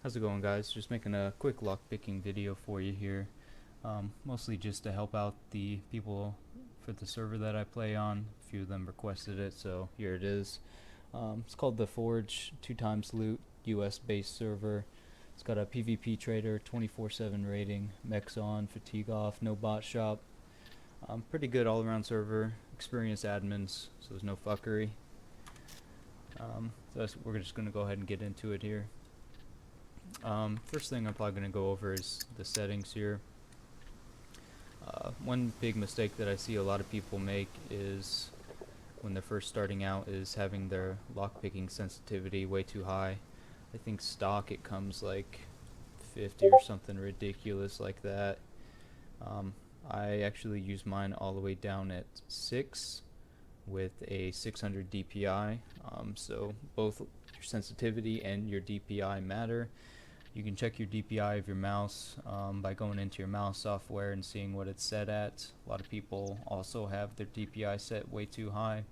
How's it going, guys? Just making a quick lockpicking video for you here. Mostly just to help out the people for the server that I play on. A few of them requested it, so here it is. It's called The Forge, 2x loot, US based server. It's got a PvP trader, 24/7 rating, Mechs on, fatigue off, no bot shop. Pretty good all around server, experienced admins, so there's no fuckery. We're just going to go ahead and get into it here. First thing I'm probably going to go over is the settings here. One big mistake that I see a lot of people make is when they're first starting out is having their lockpicking sensitivity way too high. I think stock it comes like 50 or something ridiculous like that. I actually use mine all the way down at 6 with a 600 DPI, so both your sensitivity and your DPI matter. You can check your DPI of your mouse by going into your mouse software and seeing what it's set at. A lot of people also have their DPI set way too high.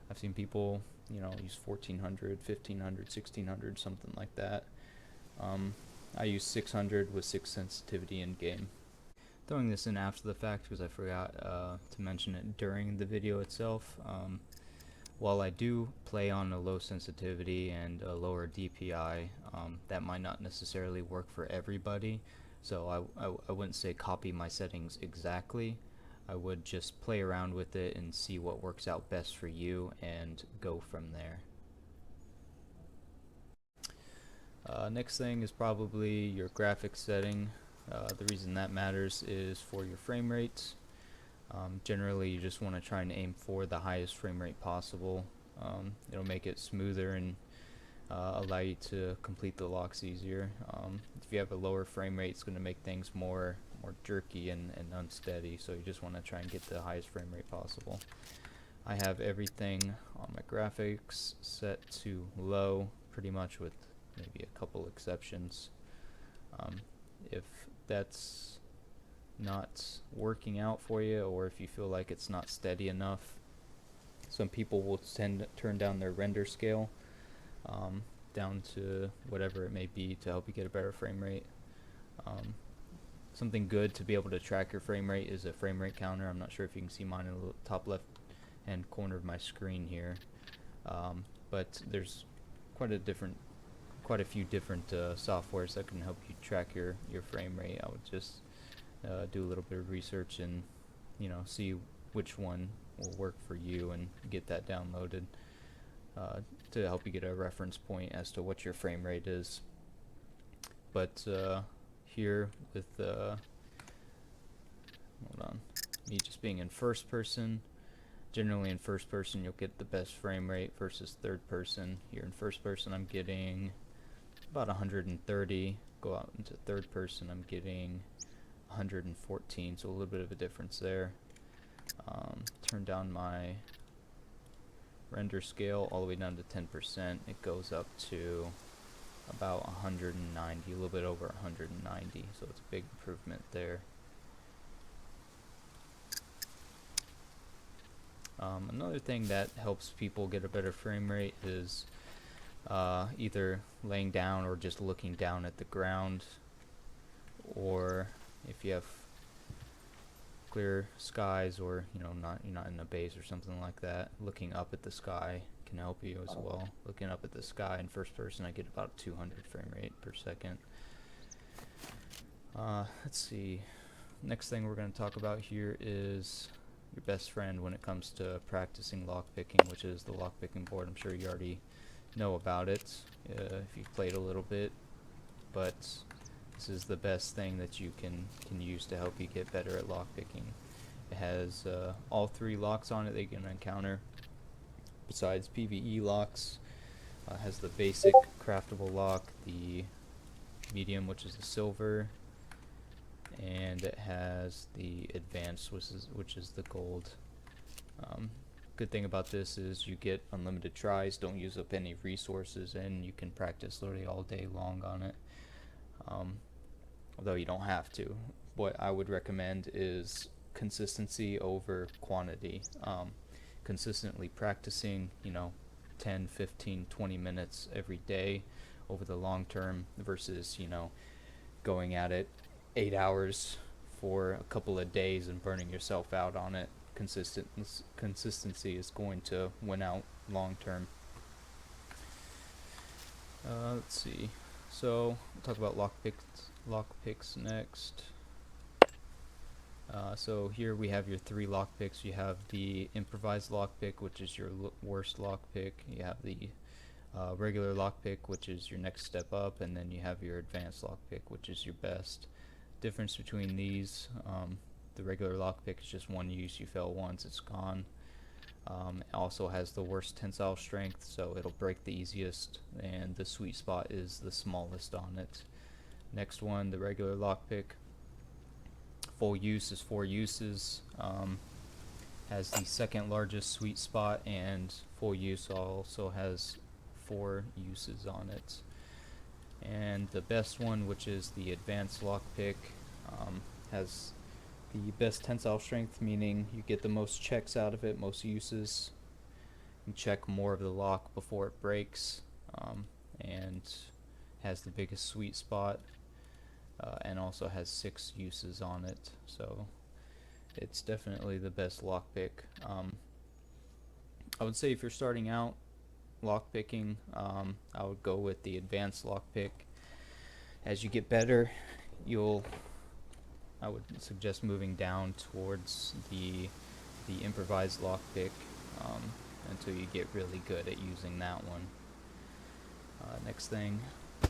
I've seen people, use 1400, 1500, 1600, something like that. I use 600 with 6 sensitivity in game. Throwing this in after the fact because I forgot to mention it during the video itself. While I do play on a low sensitivity and a lower DPI, that might not necessarily work for everybody, so I wouldn't say copy my settings exactly. I would just play around with it and see what works out best for you and go from there. Next thing is probably your graphics setting. The reason that matters is for your frame rates. Generally you just want to try and aim for the highest frame rate possible. It'll make it smoother and allow you to complete the locks easier. If you have a lower frame rate, it's going to make things more jerky and unsteady, so you just want to try and get the highest frame rate possible. I have everything on my graphics set to low, pretty much with maybe a couple exceptions. If that's not working out for you, or if you feel like it's not steady enough, some people will turn down their render scale down to whatever it may be to help you get a better frame rate. Something good to be able to track your frame rate is a frame rate counter. I'm not sure if you can see mine in the top left hand corner of my screen here, but there's quite a few different softwares that can help you track your frame rate. I would just do a little bit of research and see which one will work for you and get that downloaded to help you get a reference point as to what your frame rate is. But here with hold on, me just being in first person, generally in first person you'll get the best frame rate versus third person. Here in first person I'm getting about 130. Go out into third person I'm getting 114, so a little bit of a difference there. Turn down my render scale all the way down to 10%. It goes up to about 190, a little bit over 190, so it's a big improvement there. Another thing that helps people get a better frame rate is either laying down or just looking down at the ground, or if you have clear skies, or you're not in a base or something like that, looking up at the sky can help you as well. Looking up at the sky in first person, I get about 200 frame rate per second. Let's see. Next thing we're going to talk about here is your best friend when it comes to practicing lockpicking, which is the Lockpicking Board. I'm sure you already know about it if you've played a little bit, but this is the best thing that you can use to help you get better at lockpicking. It has all 3 locks on it that you can encounter besides PvE locks. It has the basic craftable lock, the medium, which is the silver, and it has the advanced, which is the gold. Good thing about this is you get unlimited tries, don't use up any resources, and you can practice literally all day long on it. Although you don't have to. What I would recommend is consistency over quantity. Consistently practicing, 10, 15, 20 minutes every day over the long term versus, you know, going at it 8 hours for a couple of days and burning yourself out on it. Consistency is going to win out long term. Let's see. So we'll talk about lockpicks next. So here we have your 3 lockpicks. You have the improvised lockpick, which is your worst lockpick. You have the regular lockpick, which is your next step up, and then you have your advanced lockpick, which is your best. Difference between these, the regular lockpick is just one use. You fail once, it's gone. It also has the worst tensile strength, so it'll break the easiest, and the sweet spot is the smallest on it. Next one, the regular lockpick. Full use is 4 uses. Has the second largest sweet spot, and full use also has 4 uses on it. And the best one, which is the advanced lockpick, has the best tensile strength, meaning you get the most checks out of it, most uses. You check more of the lock before it breaks, and has the biggest sweet spot, and also has 6 uses on it. So it's definitely the best lockpick. I would say if you're starting out lockpicking, I would go with the advanced lockpick. As you get better, I would suggest moving down towards the improvised lockpick until you get really good at using that one. Next thing,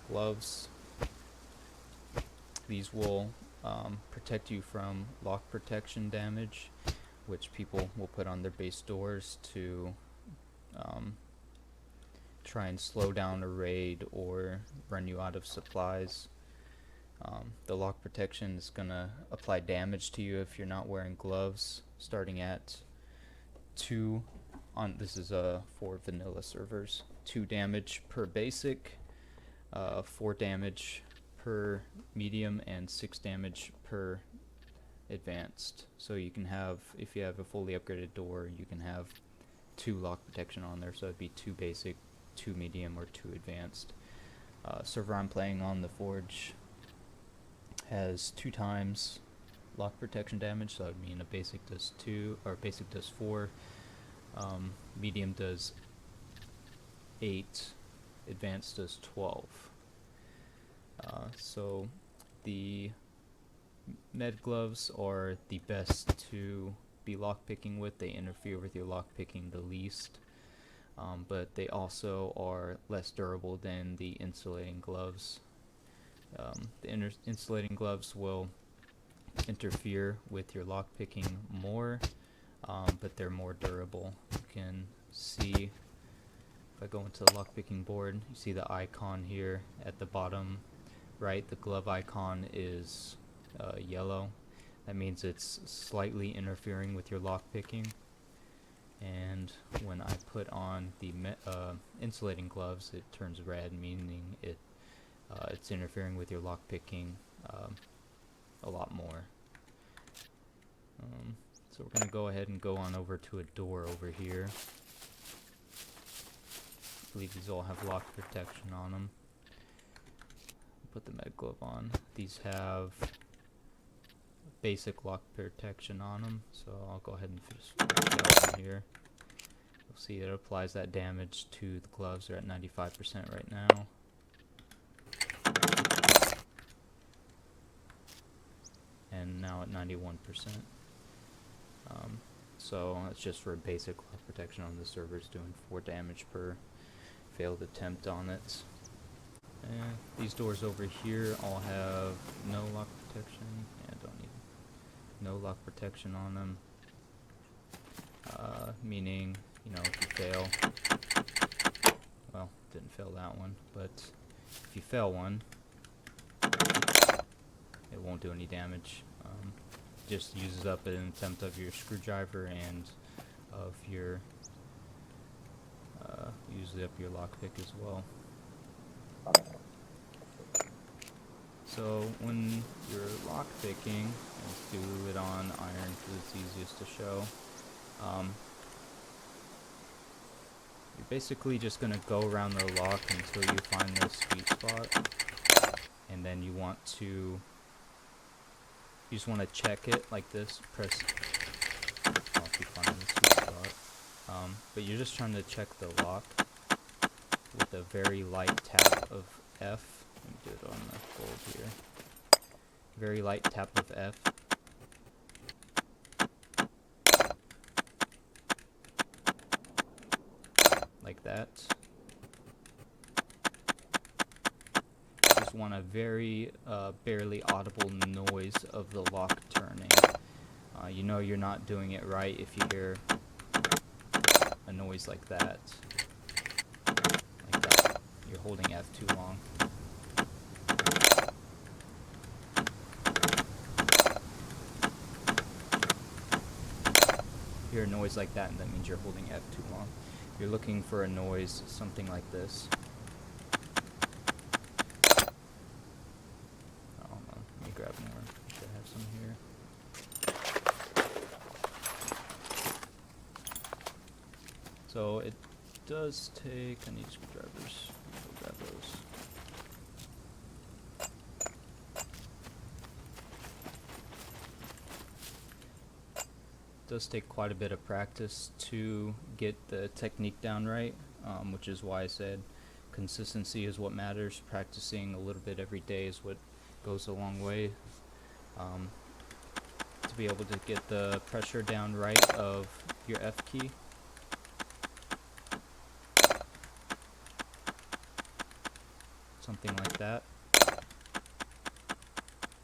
gloves. These will protect you from lock protection damage, which people will put on their base doors to try and slow down a raid or run you out of supplies. The lock protection is going to apply damage to you if you're not wearing gloves, starting at 2 on, this is for vanilla servers, 2 damage per basic, 4 damage per medium, and 6 damage per advanced. So you can have, if you have a fully upgraded door, you can have 2 lock protection on there, so it'd be 2 basic, 2 medium, or 2 advanced. Server I'm playing on, the Forge, has 2 times lock protection damage, so that would mean a basic does 2, or basic does 4, medium does 8, advanced does 12. So the med gloves are the best to be lockpicking with. They interfere with your lockpicking the least, but they also are less durable than the insulating gloves. The insulating gloves will interfere with your lockpicking more, but they're more durable. You can see, if I go into the lockpicking board, you see the icon here at the bottom right. The glove icon is yellow. That means it's slightly interfering with your lockpicking. And when I put on the insulating gloves, it turns red, meaning it's interfering with your lockpicking a lot more. So we're going to go ahead and go on over to a door over here. I believe these all have lock protection on them. Put the med glove on. These have basic lock protection on them, so I'll go ahead and just put that on here. You'll see it applies that damage to the gloves. They're at 95% right now. And now at 91%. So that's just for basic lock protection on the servers, doing 4 damage per failed attempt on it. And these doors over here all have no lock protection. Yeah, don't need no lock protection on them. Meaning, you know, if you fail, well, didn't fail that one, but if you fail one, it won't do any damage. Just uses up an attempt of your screwdriver and of your uses up your lockpick as well. So when you're lockpicking, let's do it on iron because it's easiest to show. You're basically just going to go around the lock until you find the sweet spot, and then you just want to check it like this, press, if you find the sweet spot, but you're just trying to check the lock with a very light tap of F. Let me do it on the gold here. Very light tap of F. Like that. Just want a very barely audible noise of the lock turning. You know you're not doing it right if you hear a noise like that. Like that. You're holding F too long. If you hear a noise like that, and that means you're holding F too long. You're looking for a noise, something like this. Oh, hold on. Let me grab more. I should have some here. So it does take, I need screwdrivers. I'll grab those. It does take quite a bit of practice to get the technique down right, which is why I said consistency is what matters. Practicing a little bit every day is what goes a long way. To be able to get the pressure down right of your F key. Something like that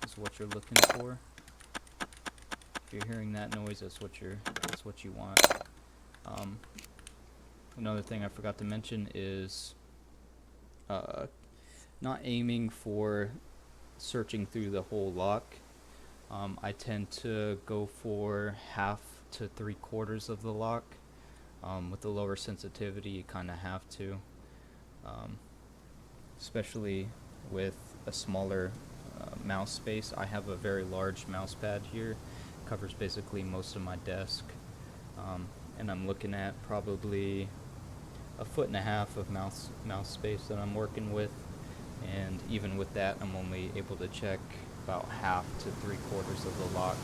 is what you're looking for. If you're hearing that noise, that's what you want. Another thing I forgot to mention is not aiming for searching through the whole lock. I tend to go for 1/2 to 3/4 of the lock. With the lower sensitivity, you kind of have to. Especially with a smaller mouse space. I have a very large mouse pad here, covers basically most of my desk, and I'm looking at probably 1.5 foot of mouse space that I'm working with, and even with that I'm only able to check about 1/2 to 3/4 of the lock.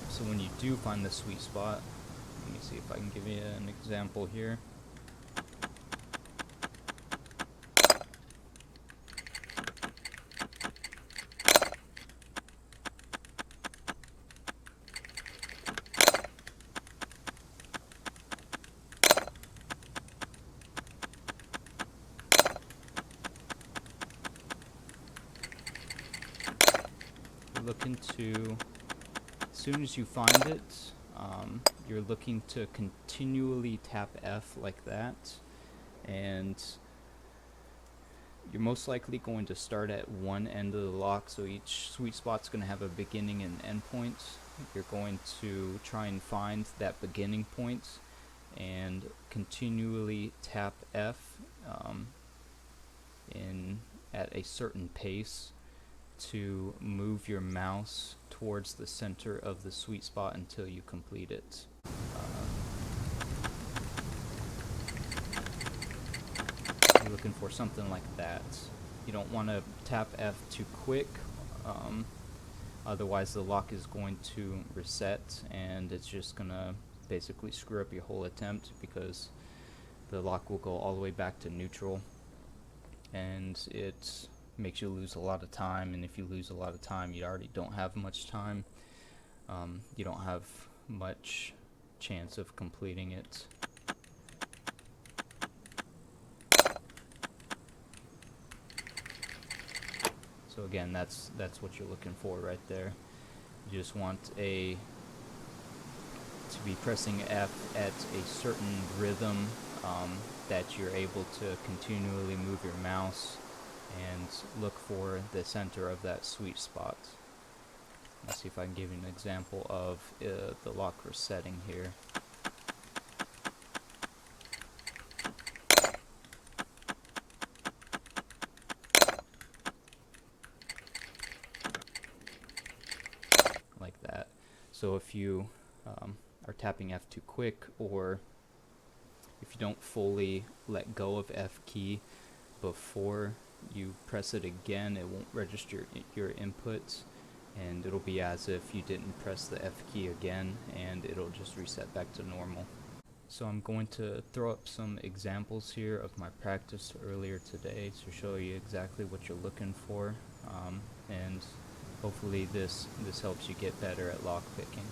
So when you do find the sweet spot, let me see if I can give you an example here. Looking to, as soon as you find it, you're looking to continually tap F like that, and you're most likely going to start at one end of the lock, so each sweet spot's going to have a beginning and end point. You're going to try and find that beginning point and continually tap F at a certain pace to move your mouse towards the center of the sweet spot until you complete it. You're looking for something like that. You don't want to tap F too quick, otherwise the lock is going to reset and it's just going to basically screw up your whole attempt, because the lock will go all the way back to neutral, and it makes you lose a lot of time, and if you lose a lot of time, you already don't have much time. You don't have much chance of completing it. So again, that's what you're looking for right there. You just want to be pressing F at a certain rhythm that you're able to continually move your mouse and look for the center of that sweet spot. Let's see if I can give you an example of the lock resetting here. Like that. So if you are tapping F too quick, or if you don't fully let go of F key before you press it again, it won't register your inputs, and it'll be as if you didn't press the F key again, and it'll just reset back to normal. So I'm going to throw up some examples here of my practice earlier today to show you exactly what you're looking for, and hopefully this helps you get better at lockpicking.